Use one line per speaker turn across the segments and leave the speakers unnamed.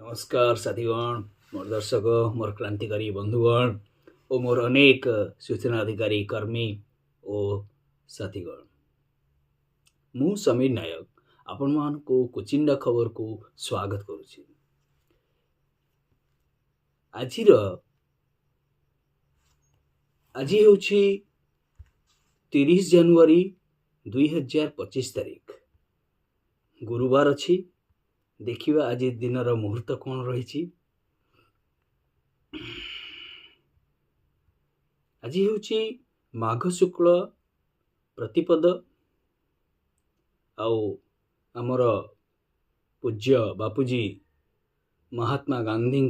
नमस्कार साथीगण, मोर दर्शक, मोर क्रांतिकारी बंधुगण और मोर अनेक सूचना अधिकारी कर्मी और साथीगण, मु समीर नायक आपण मान को कुचिंडा खबर को स्वागत करुछि। आज होछि 30 जनवरी 2025 तारीख, गुरुवार अछि। देखिबा आज दिनर मुहूर्त कौन रही। आज हूँ माघ शुक्ल प्रतिपद आमर पूज्य बापूजी महात्मा गांधी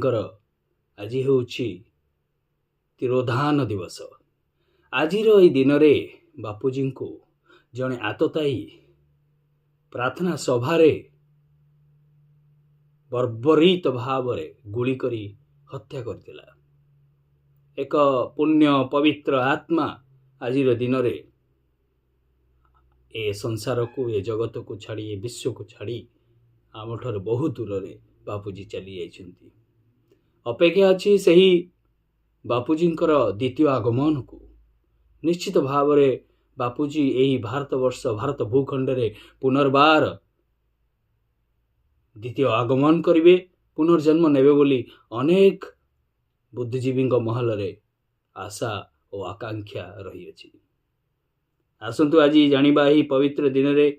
आज हूँ तिरोधान दिवस। आज दिन में बापूजी को जड़े आतताई प्रार्थना सभारे बर्बरित भाव गुली करी हत्या करथिला। एक पुण्य पवित्र आत्मा आज दिन रे ए संसार को, ए जगत को छाड़ी, ए विश्व को छाड़ी आमठार बहुत दूर रे बापूजी चली जाइछन्ति। अपेक्षा अछि सही बापूजींकर द्वितीय आगमन को। निश्चित भाव रे बापूजी एही भारतवर्ष, भारत भूखंड रे पुनर्बार द्वितीय आगमन करिवे, पुनर्जन्म नेबे बोली अनेक बुद्धिजीवी महल रे आशा और आकांक्षा रही अछि। आसंतु आज जानिबा ही पवित्र दिन रे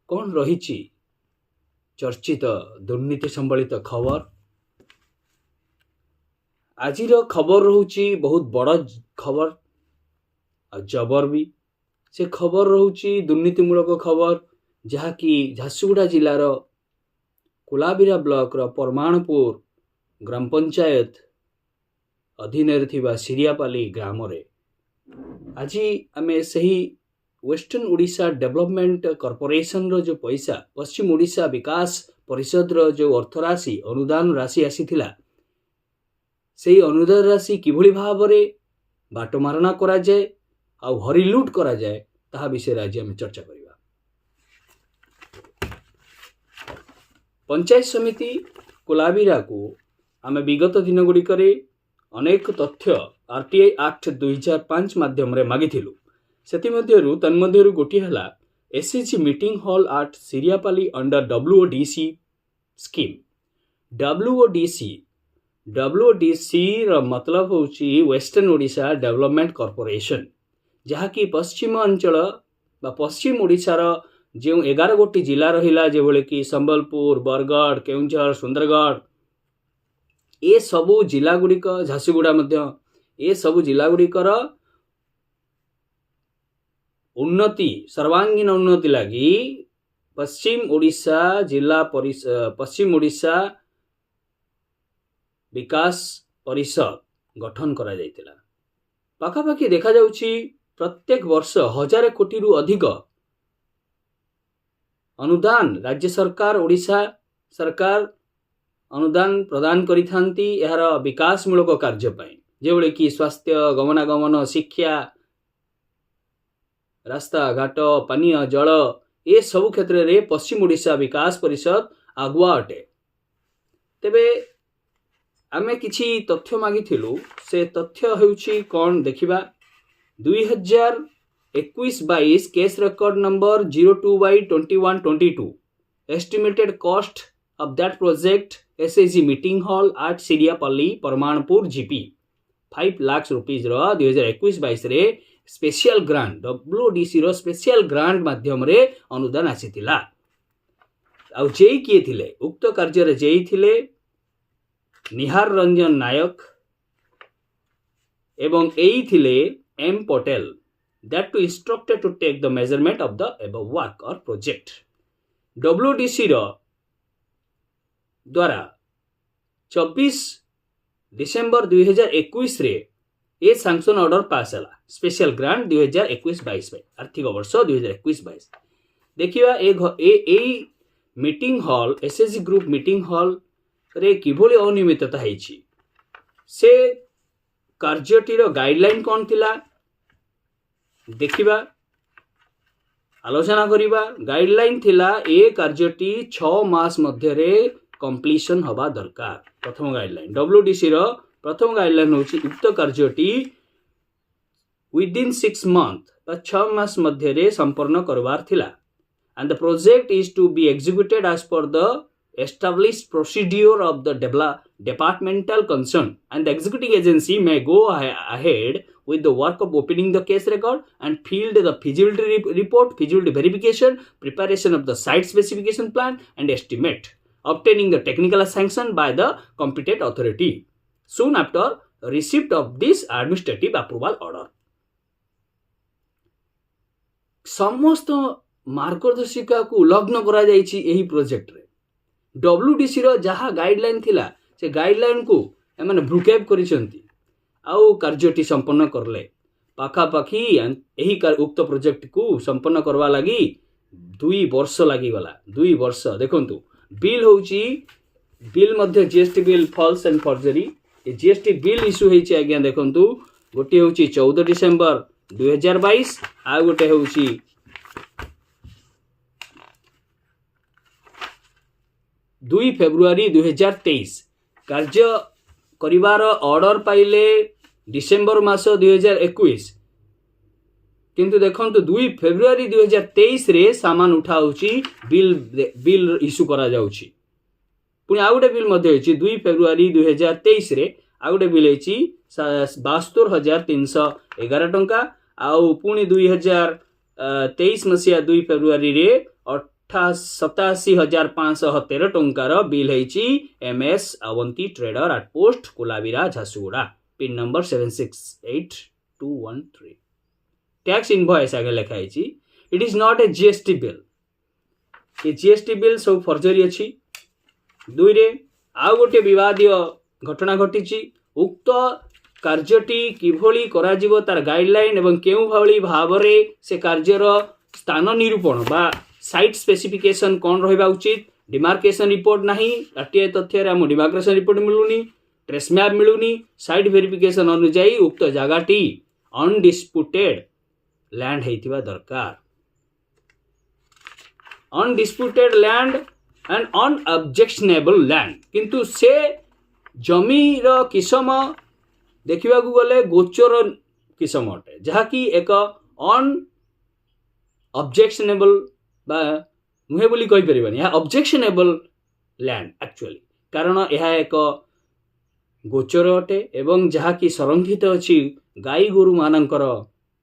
कौन रही चर्चित दुर्नीति संबलित खबर। आज खबर रोची बहुत बड़ खबर और जबर भी। से खबर रोची दुर्नीतिमूलक खबर, जहाँकि झारसुगुड़ा जिलार कुलाबिरा ब्लॉक रो परमाणपुर ग्राम पंचायत अधीन सिरियापाली ग्राम रे आज आमे सही वेस्टर्न ओडिशा डेवलपमेंट कॉर्पोरेशन रो जो पैसा, पश्चिम ओडिशा विकास परिषद रो जो अर्थराशि अनुदान राशि आसीथिला, सेही अनुदान राशि किभली भाव रे बाटमारणा करा जाए आ हरिलुट करा जाए ताहा विषय आज आमे चर्चा करिबा। पंचायत समिति कुलाबिरा को आमे विगत दिन गुड़िकरे अनेक तथ्य आरटीआई एक्ट 2005 माध्यम रे मागिथिलु। सेतिमध्यरु तन्मध्यरु गोटी हला SSG meeting hall at Siriapali under WODC scheme. WODC रो मतलब होची वेस्टर्न ओडिशा डेवलपमेंट कॉर्पोरेशन, जहाँकि पश्चिम अंचल बा पश्चिम ओडिशा रो जो 11 गोटी जिला रहिला, जे भले कि संबलपुर, बरगढ़, केउंझर, सुंदरगढ़, ए सबु जिला गुड़िक, झारसुगुड़ा मध्य, ए सबु जिला गुड़िकर उन्नति, सर्वांगीन उन्नति लगी पश्चिम ओडिशा जिला पश्चिम ओडिशा विकास परिषद गठन करा जायतिला। पाखापाखि देखा जाउछि प्रत्येक वर्ष 1000 कोटी रु अधिक अनुदान राज्य सरकार, ओडिशा सरकार अनुदान प्रदान करिथांती यार विकास मूलक कार्य पई, जेबळे कि स्वास्थ्य, गमनागमन, शिक्षा, रास्ता घाट, पानीय जल, ए सब क्षेत्र रे पश्चिम ओडिशा विकास परिषद आगुआ अटे। तेबे आमे किछि तथ्य मागिथिलु, से तथ्य हेउछि कोन देखिबा। 2021-22 case record number 02/2122 estimated cost of that project SSG meeting hall at Siriapalli Paramanpur GP 5 lakh rupees रो 2021-22 रे स्पेशल ग्रांट डब्ल्यूडीसी रो स्पेशल ग्रांट माध्यम रे अनुदान आसीतिला। आ जेई किए थिले उक्त कार्य रे जेई थिले निहार रंजन नायक एवं एई थिले M Patel, that to instructed to take the measurement of the above work or project। डब्ल्यूडीसी रो द्वारा 24 डिसेंबर 2021 रे ए सैंक्शन ऑर्डर पास हला स्पेशल ग्रांट 2021-22 पे आर्थिक वर्ष 2021-22। देखिबा ए meeting hall SSG group meeting hall रे किभली अनियमितता हैछि, से कार्यटीर गाइडलाइन कोन थिला देखिबा, आलोचना करिबा। गाइडलाइन थिला ए कार्यटी 6 मास मध्य रे कंप्लीशन हवा दरकार। प्रथम गाइडलाइन डब्ल्यूडीसी रो प्रथम गाइडलाइन होची उक्त कार्यटी विदिन 6 मंथ 6 मास मध्य रे संपन्न करवार थिला and the project is to be executed as per the established procedure of the departmental concern, and the executing agency may go ahead with the work of opening the case record and field the feasibility report, feasibility verification, preparation of the site specification plan and estimate, obtaining the technical sanction by the competent authority soon after receipt of this administrative approval order. समस्त मार्गदर्शिका को उल्लंघन करा जायछि एही project रे। WDC रो जहा guideline थिला से गाइडलाइन को एमाने भ्रुकेप करिसंती आउ कार्यटी संपन्न करले पाखा पाखी एही उक्त प्रोजेक्ट को संपन्न करवा लागि 2 वर्ष लागि गला। 2 वर्ष देखंतु बिल होउची बिल मध्ये GST bill false and forgery ए जीएसटी बिल इशू हेछि आज्ञा देखंतु गोटे होउची 14 डिसेंबर 2022 आ गोटे होउची 2 फेब्रुआरी 2023 कार्य करिवार ऑर्डर पाइले डिसेंबर मास 2021 किंतु देखंतु 2 फेब्रुआरी 2023 रे सामान उठाउची बिल इशू करा जाउची। पुनी आ गोटे बिल मध्ये होची 2 फेब्रुआरी 2023 रे आ गोटे बिल हेची 72311 टंका आउ पुनी 2023 मसिया 2 फेब्रुआरी रे 87,513 टंकार बिल है MS Avanti trader at post Kolabira Jharsuguda pin number 768213 tax invoice आगे लिखा है it is not a GST bill ये जीएसटी बिल सब फर्जरी अच्छी। 2 रे आउ गोटे विवादीय घटना घटी उक्त कार्यटी किभली करा जीवो तार गाइडलाइन एवं केउ भली भावरे से कार्यर स्थान निरूपण बा साइट स्पेसिफिकेशन कौन रहा उचित डिमार्केशन रिपोर्ट नहीं आरटीआई तथ्य आम डिमार्केशन रिपोर्ट मिलूनी ट्रेस मैप मिलूनी साइट वेरिफिकेशन अनुजाई उक्त जगहटी अनडिस्प्यूटेड लैंड हेतिबा दरकार। Undisputed land and unobjectionable land किंतु से जमीर किसम देखा गले गोचर किसम अटे जहाँकि एक अनऑब्जेक्शनेबल बा नुहे बोली कहि परिबानी या ऑब्जेक्शनेबल लैंड एक्चुअली कारण यह एक गोचर अटे एवं जहाँकि संरक्षित अच्छी गाई गोरु मानकर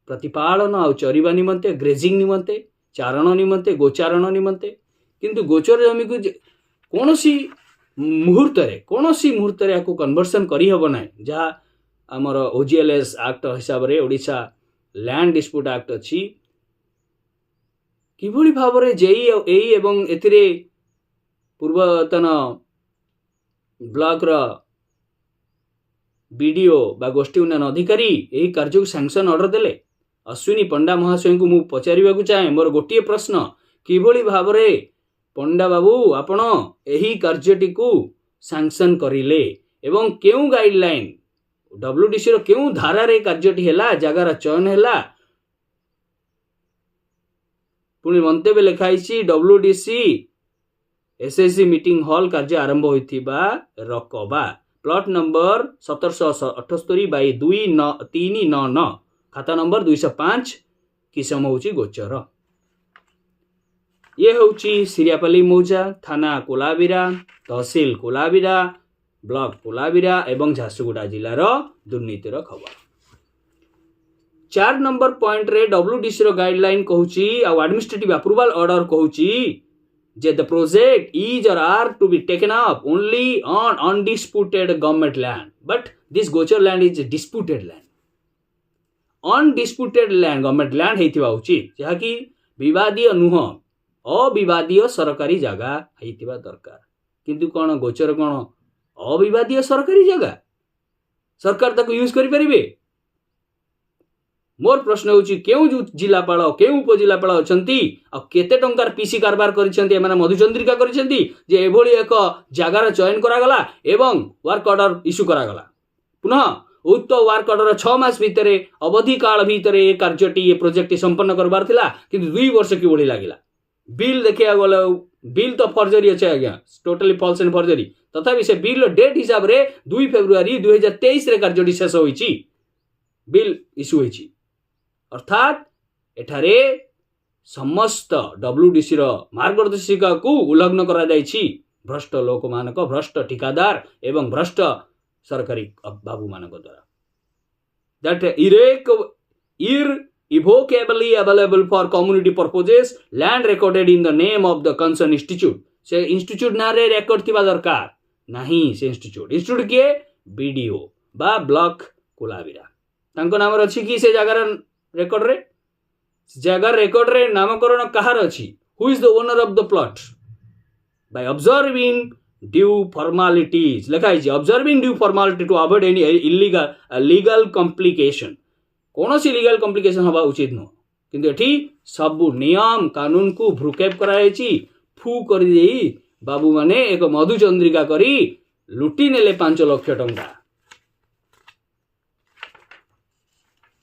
प्रतिपालन आ चरिबा निमंते ग्रेजिंग निमंते चारण निमंते गोचारण निमंते किंतु गोचर जमी को कोनोसी मुहूर्त रे को कन्वर्सन करी हबो नै जहाँ आमर ओजीएलएस एक्ट हिसाब रे ओडिशा लैंड डिस्प्यूट एक्ट अच्छी किभली भाव में जेई एवं एथिरे पूर्वतन ब्लॉक बीडीओ बा गोष्ठी उन्नयन अधिकारी यही कार्य को सैंक्शन ऑर्डर देले। अश्विनी पंडा महाशय को मुझे पचारिबा चाहे मोर गोटे प्रश्न किभली भाव में पंडा बाबू आपण यही कार्यटी को सैंक्शन करिले एवं केउ गाइडलाइन डब्ल्यूडीसी रो केउ धारा रे कार्यटी हैला जगार चयन हैला पुणी मंतव्य लिखाई डब्ल्यूडीसी एसएससी मीटिंग हॉल कार्य आरंभ होइथिबा रकबा प्लॉट नंबर 1778/2399 खाता नंबर 205 किसम होची गोचर। ये होची सिरियापल्ली मौजा थाना कोलाबिरा तहसील कोलाबिरा ब्लॉक कोलाबिरा एवं झारसुगुड़ा जिलार दुर्नीतिर खबर। 4 नंबर पॉइंट रे डब्ल्यूडीसी रो गाइडलाइन कहूची आ एडमिनिस्ट्रेटिव अप्रूवल ऑर्डर कहूची जे the project is or are to be taken up only on undisputed government land but this gochar land is disputed land. Undisputed land government land हेतिबा उचित जहा कि विवादीय नुह अविवादीय सरकारी जगह हेतिबा दरकार किंतु कोन गोचर कोन अविवादीय सरकारी जगह सरकार ताको यूज करि परिबे। मोर प्रश्न होची केउ जिलापाल केउ उपजिलापाल अछंती आ केते टंकार पीसी कारबार करिसेंती एमाने मधुचंद्रिका करिसेंती जे एभली एक जगार चयन करा गला एवं वर्क ऑर्डर इश्यू करा गला पुनः उक्त वर्क ऑर्डर 6 मास भितरे अवधि काल भितरे ए कार्यटी ए प्रोजेक्ट संपन्न करबार थिला किंतु 2 वर्ष की ओढी लागिला। बिल देखिया गले बिल तो फर्जरी अच्छे आज्ञा टोटली फॉल्स एंड फर्जरी तथापि से बिल डेट हिसाब रे 2 फेब्रुआरी 2023 रे कार्य शेष होईची बिल इश्यू होईची अर्थात एठारे समस्त WDC रो मार्गदर्शिका को उल्लंघन करा जायछि भ्रष्ट लोक मानक भ्रष्ट ठिकादार एवं भ्रष्ट सरकारी बाबू मानक द्वारा that irrevocably available for community purposes land recorded in the name of the concerned institute से इंस्टीट्यूट ना रे रेकर्ड थिबा दरकार नहीं से इंस्टीट्यूट किए बीडीओ बा ब्लॉक कोलाबिरा तांको नाम अछि कि से जगह रेकॉर्ड रे नामकरण कहार अछि who is the owner of the plot by observing due formalities लिखा है observing due formality to avoid any legal complication कौन सी लीगल कॉम्प्लिकेशन हवा उचित न किंतु एठी सब नियम कानून को भ्रुकेप करायछि फू कर देई बाबू माने एक मधुचंद्रिका करी लुटी नेले 5 लाख टंका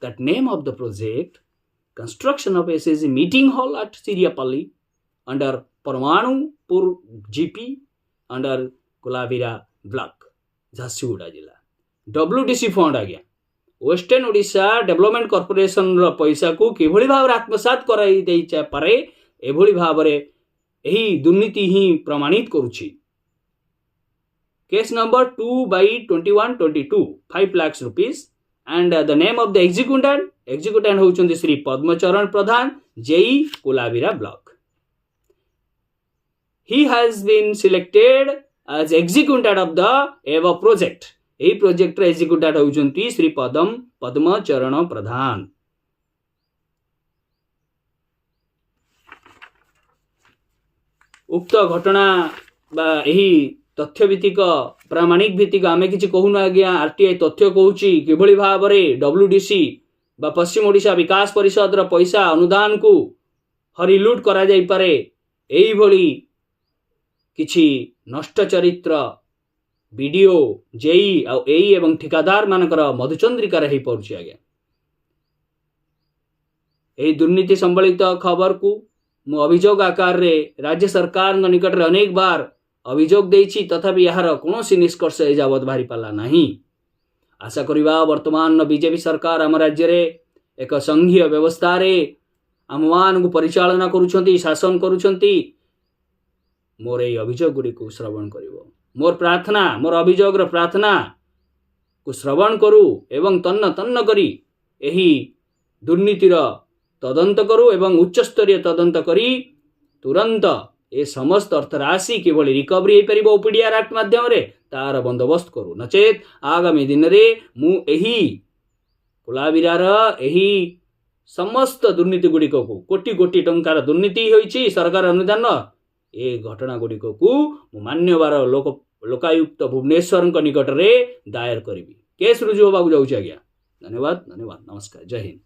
that name of the project construction of SSG meeting hall at Siriapalli under Parmanupur GP under Kolavira block Jharsuguda जिला WDC फंड आज्ञा वेस्टर्न ओडिशा डेवलपमेंट कॉर्पोरेशन रो पैसा को किभଳି भाव आत्मसात कराई देई पारे एभଳି भावरे एही दुर्नीति ही प्रमाणित करूछि case number 2/2122 5 lakh rupees and the name of the executant होउचंदी Shri Padmacharan Pradhan JE Kolabira block he has been selected as executant of the above project एही प्रोजेक्ट रे एग्जीक्यूटिव होउचंती श्री पद्मचरण प्रधान उक्त घटना बा एही तथ्य भित्तिक प्रामाणिक भित्तिक आमे किछि कहून आज्ञा आरटीआई तथ्य कहूची किभଳି भाबरे WDC बा पश्चिम ओडिशा विकास परिषद रो पैसा अनुदान को हरिलुट करा जाई पारे एही भଳି किछि नष्ट चरित्र बीडीओ जेई आ एई एवं ठिकादार मानकर मधुचंद्रिका रही पड़ुछि आज्ञा एही दुर्नीति संबलित खबर को मु अभियोग आकार रे राज्य सरकार निकट रे अनेक बार अभियोग देछि तथापि यार कोनोसी निष्कर्ष ए जावत बाहरी पाला नहीं आशा करिबा वर्तमान बीजेपी सरकार आम राज्य रे एक संघीय व्यवस्था रे आममान को परिचालना करूछंती शासन करूछंती मोर ए अभियोग गुडी को श्रवण करिवो मोर प्रार्थना मोर अभियोग रो प्रार्थना को श्रवण करू एवं तन्न करी एही दुर्नीतिर तदंत करू एवं उच्च स्तरीय तदंत करी तुरंत ए समस्त अर्थ राशि किभଳି रिकवरी हे परिबो ओपीडीआर एक्ट माध्यम रे तार बंदोबस्त करू नचेत आगामी दिन रे मु एही कोलाबिरार एही समस्त दुर्नीति गुडी को कोटी कोटी टंकार दुर्नीति होईची सरकार अनुदान ए घटना गुडी को मान्यवर लोकायुक्त भुवनेश्वर निकट रे दायर करिवि केस रुजु होबाकु जाउछि आज्ञा धन्यवाद नमस्कार जय हिंद।